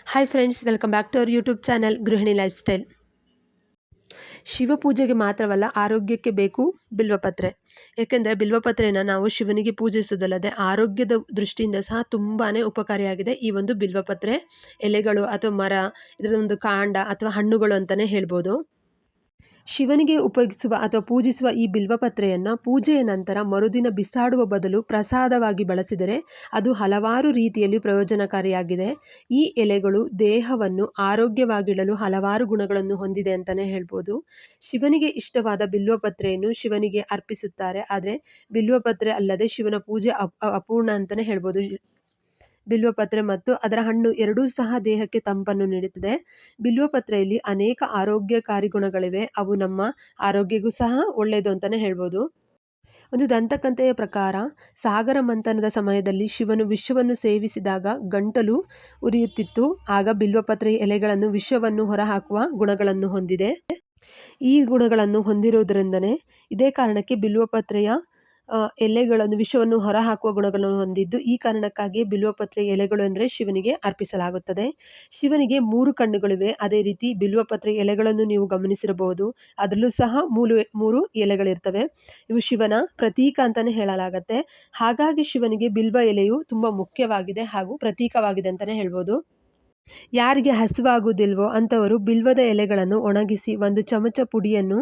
Hi friends, welcome back to our YouTube channel Gruhini lifestyle. ಶಿವಪೂಜೆಗೆ ಮಾತ್ರವಲ್ಲ, ಆರೋಗ್ಯಕ್ಕೆ ಬೇಕು ಬಿಲ್ವಪತ್ರೆ. ಏಕೆಂದರೆ ಬಿಲ್ವಪತ್ರೆಯನ್ನು ನಾವು ಶಿವನಿಗೆ ಪೂಜಿಸುವುದಲ್ಲದೆ ಆರೋಗ್ಯದ ದೃಷ್ಟಿಯಿಂದ ಸಹ ತುಂಬಾ ಉಪಕಾರಿಯಾಗಿದೆ ಈ ಒಂದು ಬಿಲ್ವಪತ್ರೆ ಎಲೆಗಳು ಅಥವಾ ಮರ, ಇದರ ಒಂದು ಕಾಂಡ ಅಥವಾ ಹಣ್ಣುಗಳು ಅಂತಲೇ ಹೇಳ್ಬೋದು. ಶಿವನಿಗೆ ಉಪಯೋಗಿಸುವ ಅಥವಾ ಪೂಜಿಸುವ ಈ ಬಿಲ್ವಪತ್ರೆಯನ್ನು ಪೂಜೆಯ ನಂತರ ಮರುದಿನ ಬಿಸಾಡುವ ಬದಲು ಪ್ರಸಾದವಾಗಿ ಬಳಸಿದರೆ ಅದು ಹಲವಾರು ರೀತಿಯಲ್ಲಿ ಪ್ರಯೋಜನಕಾರಿಯಾಗಿದೆ. ಈ ಎಲೆಗಳು ದೇಹವನ್ನು ಆರೋಗ್ಯವಾಗಿಡಲು ಹಲವಾರು ಗುಣಗಳನ್ನು ಹೊಂದಿದೆ ಅಂತಲೇ ಹೇಳ್ಬೋದು. ಶಿವನಿಗೆ ಇಷ್ಟವಾದ ಬಿಲ್ವಪತ್ರೆಯನ್ನು ಶಿವನಿಗೆ ಅರ್ಪಿಸುತ್ತಾರೆ. ಆದರೆ ಬಿಲ್ವಪತ್ರೆ ಅಲ್ಲದೆ ಶಿವನ ಪೂಜೆ ಅಪೂರ್ಣ ಅಂತಲೇ ಹೇಳ್ಬೋದು. ಬಿಲ್ವಪತ್ರೆ ಮತ್ತು ಅದರ ಹಣ್ಣು ಎರಡೂ ಸಹ ದೇಹಕ್ಕೆ ತಂಪನ್ನು ನೀಡುತ್ತದೆ. ಬಿಲ್ವಪತ್ರೆಯಲ್ಲಿ ಅನೇಕ ಆರೋಗ್ಯಕಾರಿ ಗುಣಗಳಿವೆ. ಅವು ನಮ್ಮ ಆರೋಗ್ಯಕ್ಕೂ ಸಹ ಒಳ್ಳೆಯದು ಅಂತಲೇ ಹೇಳ್ಬೋದು. ಒಂದು ದಂತಕಥೆಯ ಪ್ರಕಾರ ಸಾಗರ ಮಂಥನದ ಸಮಯದಲ್ಲಿ ಶಿವನು ವಿಷವನ್ನು ಸೇವಿಸಿದಾಗ ಗಂಟಲು ಉರಿಯುತ್ತಿತ್ತು. ಆಗ ಬಿಲ್ವಪತ್ರೆ ಎಲೆಗಳನ್ನು ವಿಷವನ್ನು ಹೊರಹಾಕುವ ಗುಣಗಳನ್ನು ಹೊಂದಿದೆ. ಈ ಗುಣಗಳನ್ನು ಹೊಂದಿರುವುದರಿಂದನೇ ಇದೇ ಕಾರಣಕ್ಕೆ ಬಿಲ್ವಪತ್ರೆಯ ಎಲೆಗಳನ್ನು ವಿಷವನ್ನು ಹೊರಹಾಕುವ ಗುಣಗಳನ್ನು ಹೊಂದಿದ್ದು, ಈ ಕಾರಣಕ್ಕಾಗಿ ಬಿಲ್ವಪತ್ರೆ ಎಲೆಗಳು ಅಂದರೆ ಶಿವನಿಗೆ ಅರ್ಪಿಸಲಾಗುತ್ತದೆ. ಶಿವನಿಗೆ 3 ಕಣ್ಣುಗಳಿವೆ. ಅದೇ ರೀತಿ ಬಿಲ್ವಪತ್ರೆ ಎಲೆಗಳನ್ನು ನೀವು ಗಮನಿಸಿರಬಹುದು. ಅದರಲ್ಲೂ ಸಹ 3 ಎಲೆಗಳಿರ್ತವೆ. ಇವು ಶಿವನ ಪ್ರತೀಕ ಅಂತಲೇ ಹೇಳಲಾಗತ್ತೆ. ಹಾಗಾಗಿ ಶಿವನಿಗೆ ಬಿಲ್ವ ಎಲೆಯು ತುಂಬ ಮುಖ್ಯವಾಗಿದೆ ಹಾಗೂ ಪ್ರತೀಕವಾಗಿದೆ ಅಂತಲೇ ಹೇಳ್ಬೋದು. ಯಾರಿಗೆ ಹಸಿವಾಗುವುದಿಲ್ವೋ ಅಂಥವರು ಬಿಲ್ವದ ಎಲೆಗಳನ್ನು ಒಣಗಿಸಿ 1 ಚಮಚ ಪುಡಿಯನ್ನು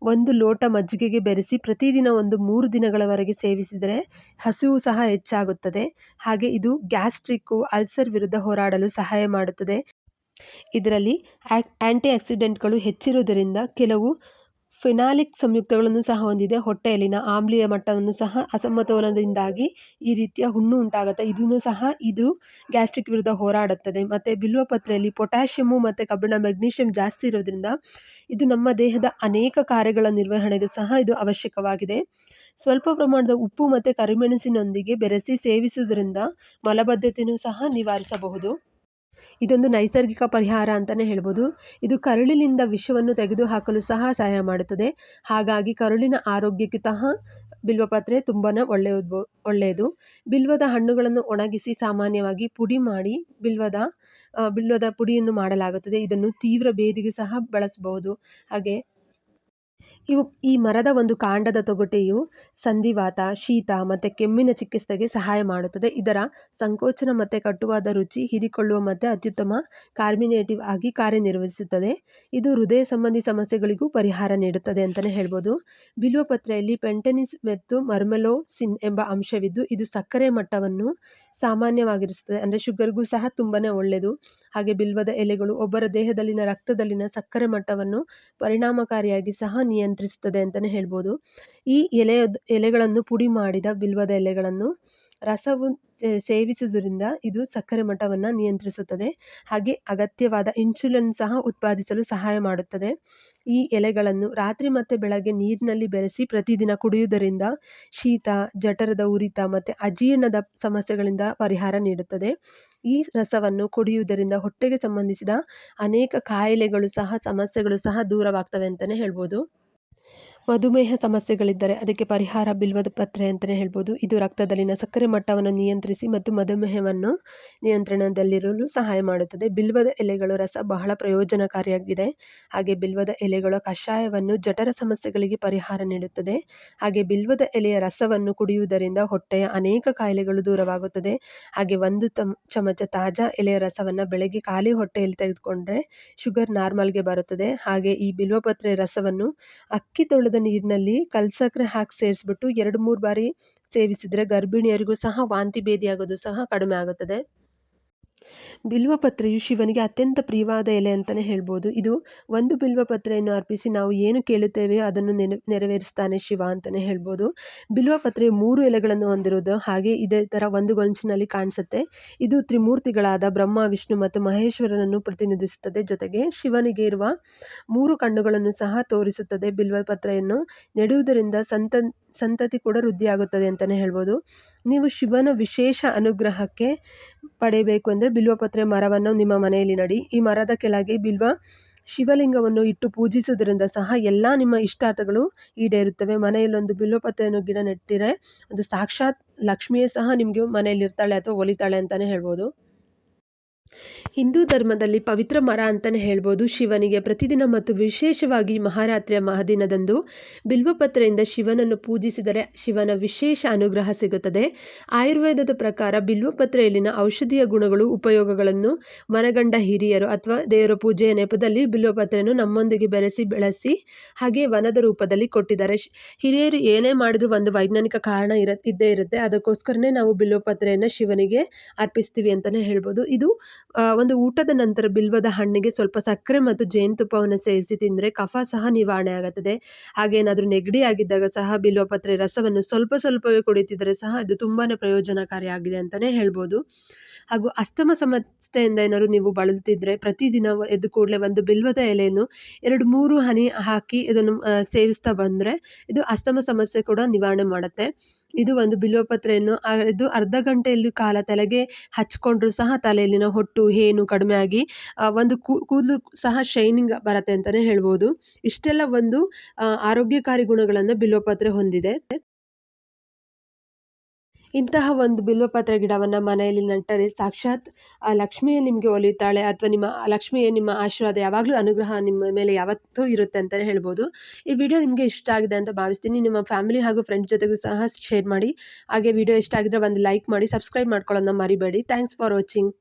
1 ಲೋಟ ಮಜ್ಜಿಗೆಗೆ ಬೆರೆಸಿ ಪ್ರತಿದಿನ 3 ದಿನಗಳವರೆಗೆ ಸೇವಿಸಿದರೆ ಹಸಿವು ಸಹ ಹೆಚ್ಚಾಗುತ್ತದೆ. ಹಾಗೆ ಇದು ಗ್ಯಾಸ್ಟ್ರಿಕ್ಕು, ಅಲ್ಸರ್ ವಿರುದ್ಧ ಹೋರಾಡಲು ಸಹಾಯ ಮಾಡುತ್ತದೆ. ಇದರಲ್ಲಿ ಆ್ಯಂಟಿ ಆಕ್ಸಿಡೆಂಟ್ಗಳು ಹೆಚ್ಚಿರುವುದರಿಂದ ಕೆಲವು ಫಿನಾಲಿಕ್ ಸಂಯುಕ್ತಗಳನ್ನು ಸಹ ಹೊಂದಿದೆ. ಹೊಟ್ಟೆಯಲ್ಲಿನ ಆಮ್ಲೀಯ ಮಟ್ಟವನ್ನು ಸಹ ಅಸಮತೋಲನದಿಂದಾಗಿ ಈ ರೀತಿಯ ಹುಣ್ಣು ಉಂಟಾಗುತ್ತೆ. ಇದನ್ನು ಸಹ ಇದು ಗ್ಯಾಸ್ಟ್ರಿಕ್ ವಿರುದ್ಧ ಹೋರಾಡುತ್ತದೆ. ಮತ್ತು ಬಿಲ್ವಪತ್ರೆಯಲ್ಲಿ ಪೊಟ್ಯಾಷಿಯಮ್ಮು ಮತ್ತು ಕಬ್ಬಿಣ, ಮೆಗ್ನೀಷಿಯಂ ಜಾಸ್ತಿ ಇರೋದ್ರಿಂದ ಇದು ನಮ್ಮ ದೇಹದ ಅನೇಕ ಕಾರ್ಯಗಳ ನಿರ್ವಹಣೆಗೆ ಸಹ ಇದು ಅವಶ್ಯಕವಾಗಿದೆ. ಸ್ವಲ್ಪ ಪ್ರಮಾಣದ ಉಪ್ಪು ಮತ್ತು ಕರಿಮೆಣಸಿನೊಂದಿಗೆ ಬೆರೆಸಿ ಸೇವಿಸುವುದರಿಂದ ಮಲಬದ್ಧತೆಯನ್ನು ಸಹ ನಿವಾರಿಸಬಹುದು. ಇದೊಂದು ನೈಸರ್ಗಿಕ ಪರಿಹಾರ ಅಂತಲೇ ಹೇಳ್ಬೋದು. ಇದು ಕರುಳಿನಿಂದ ವಿಷವನ್ನು ತೆಗೆದುಹಾಕಲು ಸಹ ಸಹಾಯ ಮಾಡುತ್ತದೆ. ಹಾಗಾಗಿ ಕರುಳಿನ ಆರೋಗ್ಯಕ್ಕೆ ಸಹ ಬಿಲ್ವಪತ್ರೆ ತುಂಬಾ ಒಳ್ಳೆಯದು. ಬಿಲ್ವದ ಹಣ್ಣುಗಳನ್ನು ಒಣಗಿಸಿ ಸಾಮಾನ್ಯವಾಗಿ ಪುಡಿ ಮಾಡಿ ಬಿಲ್ವದ ಪುಡಿಯನ್ನು ಮಾಡಲಾಗುತ್ತದೆ. ಇದನ್ನು ತೀವ್ರ ಬೇದಿಗೆ ಸಹ ಬಳಸಬಹುದು. ಹಾಗೆ ಈ ಮರದ ಒಂದು ಕಾಂಡದ ತೊಗಟೆಯು ಸಂಧಿವಾತ, ಶೀತ ಮತ್ತು ಕೆಮ್ಮಿನ ಚಿಕಿತ್ಸೆಗೆ ಸಹಾಯ ಮಾಡುತ್ತದೆ. ಇದರ ಸಂಕೋಚನ ಮತ್ತು ಕಟುವಾದ ರುಚಿ ಹೀರಿಕೊಳ್ಳುವ ಮತ್ತು ಅತ್ಯುತ್ತಮ ಕಾರ್ಮಿನೇಟಿವ್ ಆಗಿ ಕಾರ್ಯನಿರ್ವಹಿಸುತ್ತದೆ. ಇದು ಹೃದಯ ಸಂಬಂಧಿ ಸಮಸ್ಯೆಗಳಿಗೂ ಪರಿಹಾರ ನೀಡುತ್ತದೆ ಅಂತಲೇ ಹೇಳ್ಬೋದು. ಬಿಲ್ವಪತ್ರೆಯಲ್ಲಿ ಪೆಂಟನಿಸ್ ಮತ್ತು ಮರ್ಮೆಲೋಸಿನ್ ಎಂಬ ಅಂಶವಿದ್ದು, ಇದು ಸಕ್ಕರೆ ಮಟ್ಟವನ್ನು ಸಾಮಾನ್ಯವಾಗಿರಿಸುತ್ತದೆ. ಅಂದರೆ ಶುಗರ್ಗೂ ಸಹ ತುಂಬಾ ಒಳ್ಳೆಯದು. ಹಾಗೆ ಬಿಲ್ವದ ಎಲೆಗಳು ಒಬ್ಬರ ದೇಹದಲ್ಲಿನ ರಕ್ತದಲ್ಲಿನ ಸಕ್ಕರೆ ಮಟ್ಟವನ್ನು ಪರಿಣಾಮಕಾರಿಯಾಗಿ ಸಹ ನಿಯಂತ್ರಿಸುತ್ತದೆ ಅಂತಲೇ ಹೇಳ್ಬೋದು. ಈ ಎಲೆಗಳನ್ನು ಪುಡಿ ಮಾಡಿದ ಬಿಲ್ವದ ಎಲೆಗಳನ್ನು ರಸವು ಸೇವಿಸುವುದರಿಂದ ಇದು ಸಕ್ಕರೆ ಮಟ್ಟವನ್ನು ನಿಯಂತ್ರಿಸುತ್ತದೆ. ಹಾಗೆ ಅಗತ್ಯವಾದ ಇನ್ಸುಲಿನ್ ಸಹ ಉತ್ಪಾದಿಸಲು ಸಹಾಯ ಮಾಡುತ್ತದೆ. ಈ ಎಲೆಗಳನ್ನು ರಾತ್ರಿ ಮತ್ತು ಬೆಳಗ್ಗೆ ನೀರಿನಲ್ಲಿ ಬೆರೆಸಿ ಪ್ರತಿದಿನ ಕುಡಿಯುವುದರಿಂದ ಶೀತ, ಜಠರದ ಉರಿತ ಮತ್ತು ಅಜೀರ್ಣದ ಸಮಸ್ಯೆಗಳಿಂದ ಪರಿಹಾರ ನೀಡುತ್ತದೆ. ಈ ರಸವನ್ನು ಕುಡಿಯುವುದರಿಂದ ಹೊಟ್ಟೆಗೆ ಸಂಬಂಧಿಸಿದ ಅನೇಕ ಕಾಯಿಲೆಗಳು ಸಮಸ್ಯೆಗಳು ಸಹ ದೂರವಾಗ್ತವೆ ಅಂತಲೇ ಹೇಳ್ಬೋದು. ಮಧುಮೇಹ ಸಮಸ್ಯೆಗಳಿದ್ದರೆ ಅದಕ್ಕೆ ಪರಿಹಾರ ಬಿಲ್ವದ ಪತ್ರೆ ಅಂತಲೇ ಹೇಳ್ಬೋದು. ಇದು ರಕ್ತದಲ್ಲಿನ ಸಕ್ಕರೆ ಮಟ್ಟವನ್ನು ನಿಯಂತ್ರಿಸಿ ಮತ್ತು ಮಧುಮೇಹವನ್ನು ನಿಯಂತ್ರಣದಲ್ಲಿರಲು ಸಹಾಯ ಮಾಡುತ್ತದೆ. ಬಿಲ್ವದ ಎಲೆಗಳ ರಸ ಬಹಳ ಪ್ರಯೋಜನಕಾರಿಯಾಗಿದೆ. ಹಾಗೆ ಬಿಲ್ವದ ಎಲೆಗಳ ಕಷಾಯವನ್ನು ಜಠರ ಸಮಸ್ಯೆಗಳಿಗೆ ಪರಿಹಾರ ನೀಡುತ್ತದೆ. ಹಾಗೆ ಬಿಲ್ವದ ಎಲೆಯ ರಸವನ್ನು ಕುಡಿಯುವುದರಿಂದ ಹೊಟ್ಟೆಯ ಅನೇಕ ಕಾಯಿಲೆಗಳು ದೂರವಾಗುತ್ತದೆ. ಹಾಗೆ 1 ಚಮಚ ತಾಜಾ ಎಲೆಯ ರಸವನ್ನು ಬೆಳಗ್ಗೆ ಖಾಲಿ ಹೊಟ್ಟೆಯಲ್ಲಿ ತೆಗೆದುಕೊಂಡ್ರೆ ಶುಗರ್ ನಾರ್ಮಲ್ಗೆ ಬರುತ್ತದೆ. ಹಾಗೆ ಈ ಬಿಲ್ವಪತ್ರೆ ರಸವನ್ನು ಅಕ್ಕಿ ತೊಳೆದ ನೀರಿನಲ್ಲಿ ಕಲ್ಸಕ್ಕರೆ ಹಾಕಿ ಸೇರಿಸ್ಬಿಟ್ಟು 2-3 ಬಾರಿ ಸೇವಿಸಿದರೆ ಗರ್ಭಿಣಿಯರಿಗೂ ಸಹ ವಾಂತಿ ಭೇದಿಯಾಗೋದು ಸಹ ಕಡಿಮೆ ಆಗುತ್ತದೆ. ಬಿಲ್ವಪತ್ರೆಯು ಶಿವನಿಗೆ ಅತ್ಯಂತ ಪ್ರಿಯವಾದ ಎಲೆ ಅಂತಲೇ ಹೇಳ್ಬೋದು. ಇದು 1 ಬಿಲ್ವಪತ್ರೆಯನ್ನು ಅರ್ಪಿಸಿ ನಾವು ಏನು ಕೇಳುತ್ತೇವೆಯೋ ಅದನ್ನು ನೆರವೇರಿಸ್ತಾನೆ ಶಿವ ಅಂತಲೇ ಹೇಳ್ಬೋದು. ಬಿಲ್ವಪತ್ರೆ 3 ಎಲೆಗಳನ್ನು ಹೊಂದಿರುವುದು. ಹಾಗೆ ಇದೇ ಥರ ಒಂದು ಗೊಂಚಿನಲ್ಲಿ ಕಾಣಿಸುತ್ತೆ. ಇದು ತ್ರಿಮೂರ್ತಿಗಳಾದ ಬ್ರಹ್ಮ, ವಿಷ್ಣು ಮತ್ತು ಮಹೇಶ್ವರನನ್ನು ಪ್ರತಿನಿಧಿಸುತ್ತದೆ. ಜೊತೆಗೆ ಶಿವನಿಗೆ ಇರುವ 3 ಕಣ್ಣುಗಳನ್ನು ಸಹ ತೋರಿಸುತ್ತದೆ. ಬಿಲ್ವಪತ್ರೆಯನ್ನು ನೆಡುವುದರಿಂದ ಸಂತತಿ ಕೂಡ ವೃದ್ಧಿಯಾಗುತ್ತದೆ ಅಂತಲೇ ಹೇಳ್ಬೋದು. ನೀವು ಶಿವನ ವಿಶೇಷ ಅನುಗ್ರಹಕ್ಕೆ ಪಡೆಯಬೇಕು ಅಂದರೆ ಬಿಲ್ವಪತ್ರೆ ಮರವನ್ನು ನಿಮ್ಮ ಮನೆಯಲ್ಲಿ ನಡಿ. ಈ ಮರದ ಕೆಳಗೆ ಶಿವಲಿಂಗವನ್ನು ಇಟ್ಟು ಪೂಜಿಸುವುದರಿಂದ ಸಹ ಎಲ್ಲ ನಿಮ್ಮ ಇಷ್ಟಾರ್ಥಗಳು ಈಡೇರುತ್ತವೆ. ಮನೆಯಲ್ಲೊಂದು ಬಿಲ್ವಪತ್ರೆಯನ್ನು ಗಿಡ ನೆಟ್ಟಿರೆ ಒಂದು ಸಾಕ್ಷಾತ್ ಲಕ್ಷ್ಮಿಯೇ ಸಹ ನಿಮಗೆ ಮನೆಯಲ್ಲಿ ಇರ್ತಾಳೆ ಅಥವಾ ಒಲಿತಾಳೆ ಅಂತಲೇ ಹೇಳ್ಬೋದು. ಹಿಂದೂ ಧರ್ಮದಲ್ಲಿ ಪವಿತ್ರ ಮರ ಅಂತಲೇ ಹೇಳ್ಬೋದು. ಶಿವನಿಗೆ ಪ್ರತಿದಿನ ಮತ್ತು ವಿಶೇಷವಾಗಿ ಮಹಾರಾತ್ರಿಯ ಮಹಾದಿನದಂದು ಬಿಲ್ವಪತ್ರೆಯಿಂದ ಶಿವನನ್ನು ಪೂಜಿಸಿದರೆ ಶಿವನ ವಿಶೇಷ ಅನುಗ್ರಹ ಸಿಗುತ್ತದೆ. ಆಯುರ್ವೇದದ ಪ್ರಕಾರ ಬಿಲ್ವಪತ್ರೆಯಲ್ಲಿನ ಔಷಧೀಯ ಗುಣಗಳು ಉಪಯೋಗಗಳನ್ನು ಮನಗಂಡ ಹಿರಿಯರು ಅಥವಾ ದೇವರ ಪೂಜೆಯ ನೆಪದಲ್ಲಿ ಬಿಲ್ವಪತ್ರೆಯನ್ನು ನಮ್ಮೊಂದಿಗೆ ಬೆಳೆಸಿ ಹಾಗೆ ವನದ ರೂಪದಲ್ಲಿ ಕೊಟ್ಟಿದ್ದಾರೆ. ಹಿರಿಯರು ಏನೇ ಮಾಡಿದ್ರು ಒಂದು ವೈಜ್ಞಾನಿಕ ಕಾರಣ ಇದ್ದೇ ಇರುತ್ತೆ. ಅದಕ್ಕೋಸ್ಕರನೇ ನಾವು ಬಿಲ್ವಪತ್ರೆಯನ್ನು ಶಿವನಿಗೆ ಅರ್ಪಿಸ್ತೀವಿ ಅಂತಲೇ ಹೇಳ್ಬೋದು. ಇದು ಒಂದು ಊಟದ ನಂತರ ಬಿಲ್ವದ ಹಣ್ಣಿಗೆ ಸ್ವಲ್ಪ ಸಕ್ಕರೆ ಮತ್ತು ಜೇನುತುಪ್ಪವನ್ನು ಸೇರಿಸಿ ತಿಂದರೆ ಕಫ ಸಹ ನಿವಾರಣೆ ಆಗುತ್ತದೆ. ಹಾಗೆ ಏನಾದರೂ ನೆಗಡಿ ಆಗಿದ್ದಾಗ ಸಹ ಬಿಲ್ವಪತ್ರೆ ರಸವನ್ನು ಸ್ವಲ್ಪ ಸ್ವಲ್ಪವೇ ಕುಡಿತಿದ್ದರೆ ಸಹ ಅದು ತುಂಬಾನೇ ಪ್ರಯೋಜನಕಾರಿಯಾಗಿದೆ ಅಂತಲೇ ಹೇಳ್ಬೋದು. ಹಾಗೂ ಅಸ್ತಮ ಸಮಸ್ಯೆಯಿಂದ ಏನಾದ್ರು ನೀವು ಬಳಲುತ್ತಿದ್ದರೆ ಪ್ರತಿದಿನ ಎದ್ದು ಕೂಡಲೇ ಒಂದು ಬಿಲ್ವದ ಎಲೆಯನ್ನು 2-3 ಹನಿ ಹಾಕಿ ಇದನ್ನು ಸೇವಿಸ್ತಾ ಬಂದರೆ ಇದು ಅಸ್ತಮ ಸಮಸ್ಯೆ ಕೂಡ ನಿವಾರಣೆ ಮಾಡುತ್ತೆ. ಇದು ಒಂದು ಬಿಲ್ವಪತ್ರೆಯನ್ನು ಇದು ಅರ್ಧ ಗಂಟೆಯಲ್ಲಿ ಕಾಲ ತಲೆಗೆ ಹಚ್ಕೊಂಡ್ರೂ ಸಹ ತಲೆಯಲ್ಲಿನ ಹೊಟ್ಟು ಹೇನು ಕಡಿಮೆ ಆಗಿ ಒಂದು ಕೂದಲು ಸಹ ಶೈನಿಂಗ್ ಬರುತ್ತೆ ಅಂತಲೇ ಹೇಳ್ಬೋದು. ಇಷ್ಟೆಲ್ಲ ಒಂದು ಆರೋಗ್ಯಕಾರಿ ಗುಣಗಳನ್ನು ಬಿಲ್ವಪತ್ರೆ ಹೊಂದಿದೆ. ಇಂತಹ ಒಂದು ಬಿಲ್ವಪತ್ರೆ ಗಿಡವನ್ನು ಮನೆಯಲ್ಲಿ ನೆಟ್ಟರೆ ಸಾಕ್ಷಾತ್ ಲಕ್ಷ್ಮಿಯೇ ನಿಮಗೆ ಒಲಿತಾಳೆ ಅಥವಾ ನಿಮ್ಮ ಲಕ್ಷ್ಮಿಯೇ ನಿಮ್ಮ ಆಶೀರ್ವಾದ ಯಾವಾಗಲೂ ಅನುಗ್ರಹ ನಿಮ್ಮ ಮೇಲೆ ಯಾವತ್ತೂ ಇರುತ್ತೆ ಅಂತಲೇ ಹೇಳ್ಬೋದು. ಈ ವಿಡಿಯೋ ನಿಮಗೆ ಇಷ್ಟ ಆಗಿದೆ ಅಂತ ಭಾವಿಸ್ತೀನಿ. ನಿಮ್ಮ ಫ್ಯಾಮಿಲಿ ಹಾಗೂ ಫ್ರೆಂಡ್ಸ್ ಜೊತೆಗೂ ಸಹ ಶೇರ್ ಮಾಡಿ. ಹಾಗೆ ವಿಡಿಯೋ ಇಷ್ಟ ಆಗಿದ್ರೆ ಒಂದು ಲೈಕ್ ಮಾಡಿ, ಸಬ್ಸ್ಕ್ರೈಬ್ ಮಾಡ್ಕೊಳ್ಳೋದನ್ನ ಮರಿಬೇಡಿ. Thanks for watching.